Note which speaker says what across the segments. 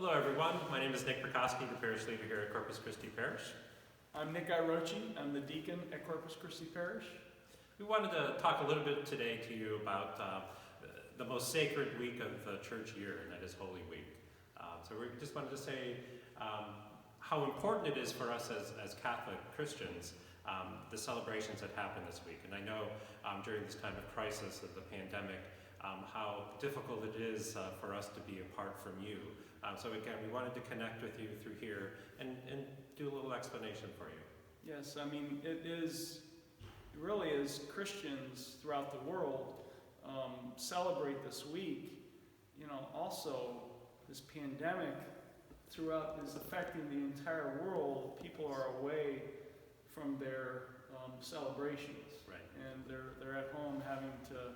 Speaker 1: Hello everyone, my name is Nick Perkoski, the parish leader here at Corpus Christi Parish.
Speaker 2: I'm Nick Iarocci, I'm the Deacon at Corpus Christi Parish.
Speaker 1: We wanted to talk a little bit today to you about the most sacred week of the church year, and that is Holy Week. So we just wanted to say how important it is for us as Catholic Christians, the celebrations that happen this week. And I know during this kind of crisis of the pandemic, how difficult it is for us to be apart from you. So again, we wanted to connect with you through here and do a little explanation for you.
Speaker 2: Yes, I mean, it really is Christians throughout the world celebrate this week. You know, also this pandemic throughout is affecting the entire world. People are away from their celebrations,
Speaker 1: right? And
Speaker 2: they're at home having to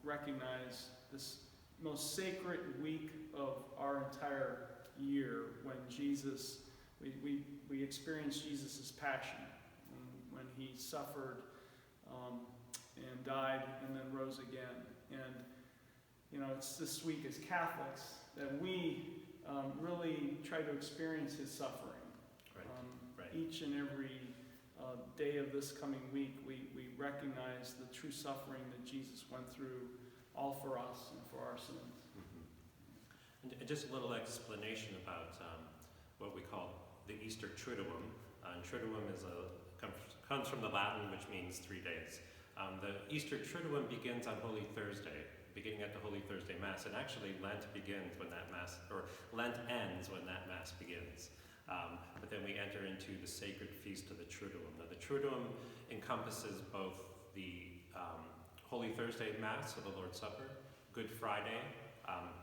Speaker 2: recognize this most sacred week of our entire year when Jesus, we experience Jesus' passion when he suffered and died and then rose again. And you know, it's this week as Catholics that we really try to experience his suffering. Right. Each and every day of this coming week, we recognize the true suffering that Jesus went through, all for us and for our sins.
Speaker 1: Mm-hmm. And just a little explanation about what we call the Easter Triduum. Triduum comes from the Latin, which means 3 days. The Easter Triduum begins on Holy Thursday, beginning at the Holy Thursday Mass, and actually Lent begins when that Mass, or Lent ends when that Mass begins. But then we enter into the sacred feast of the Triduum. Now the Triduum encompasses both the Holy Thursday Mass, so the Lord's Supper, Good Friday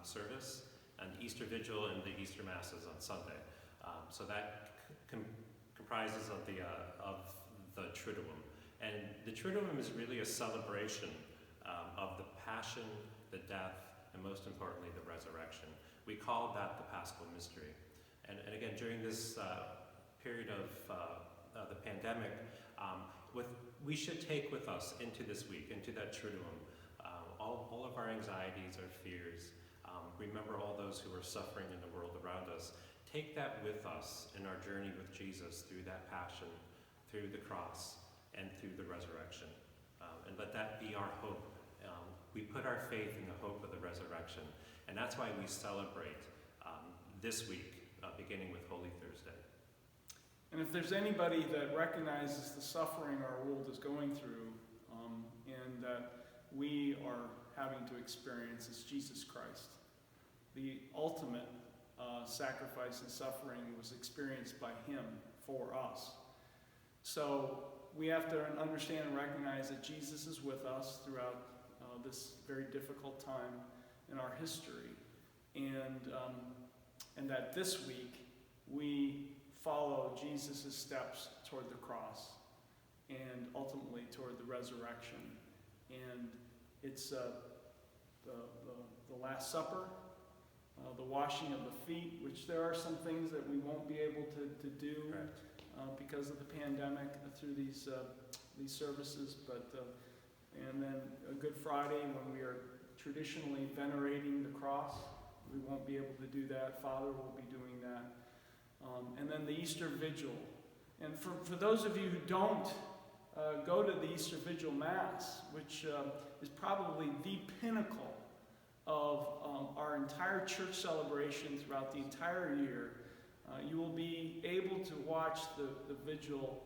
Speaker 1: service, and Easter Vigil and the Easter Masses on Sunday. So that comprises of the Triduum. And the Triduum is really a celebration of the Passion, the death, and most importantly, the resurrection. We call that the Paschal Mystery. And again, during this period of the pandemic, we should take with us into this week, into that Triduum, all of our anxieties, our fears. Remember all those who are suffering in the world around us. Take that with us in our journey with Jesus through that passion, through the cross, and through the resurrection. And let that be our hope. We put our faith in the hope of the resurrection. And that's why we celebrate this week, beginning with Holy Thursday.
Speaker 2: And if there's anybody that recognizes the suffering our world is going through and that we are having to experience, it's Jesus Christ. The ultimate sacrifice and suffering was experienced by him for us. So we have to understand and recognize that Jesus is with us throughout this very difficult time in our history, and that this week we follow Jesus' steps toward the cross and ultimately toward the resurrection. And it's the Last Supper, the washing of the feet, which there are some things that we won't be able to do because of the pandemic through these services, and then a Good Friday when we are traditionally venerating the cross. We won't be able to do that. Father will be doing that. And then the Easter Vigil. And for those of you who don't go to the Easter Vigil Mass, which is probably the pinnacle of our entire church celebration throughout the entire year, you will be able to watch the vigil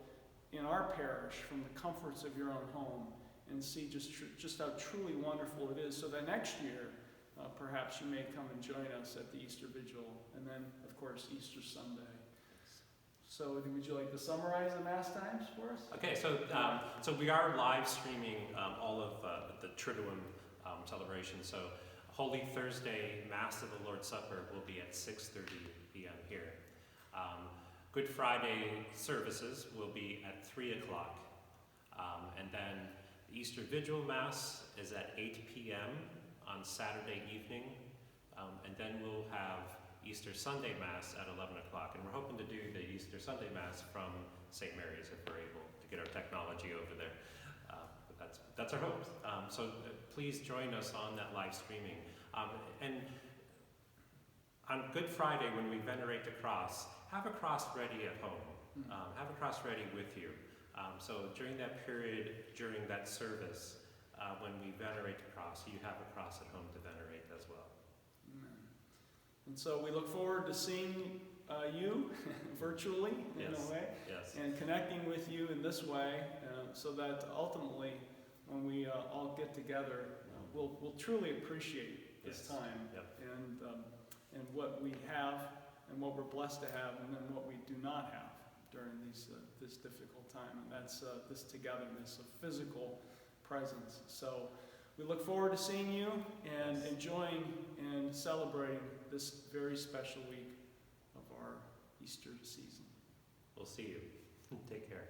Speaker 2: in our parish from the comforts of your own home and see just how truly wonderful it is. So that next year, perhaps you may come and join us at the Easter Vigil, and then, of course, Easter Sunday. So would you like to summarize the Mass times for us?
Speaker 1: Okay, so we are live streaming all of the Triduum celebration. So Holy Thursday Mass of the Lord's Supper will be at 6:30 p.m. here. Good Friday services will be at 3 o'clock. And then the Easter Vigil Mass is at 8 p.m. on Saturday evening. And then we'll have Easter Sunday Mass at 11 o'clock. And we're hoping to do the Easter Sunday Mass from St. Mary's if we're able to get our technology over there. But that's our hope. So please join us on that live streaming. And on Good Friday, when we venerate the cross, have a cross ready at home. Have a cross ready with you. So during that period, during that service, when we venerate the cross, you have a cross at home to venerate as well.
Speaker 2: Amen. And so we look forward to seeing you virtually in a way, and connecting with you in this way, so that ultimately, when we all get together, we'll truly appreciate this time and what we have and what we're blessed to have, and then what we do not have during this difficult time, and that's this togetherness of physical presence. So we look forward to seeing you and enjoying and celebrating this very special week of our Easter season.
Speaker 1: We'll see you. Take care.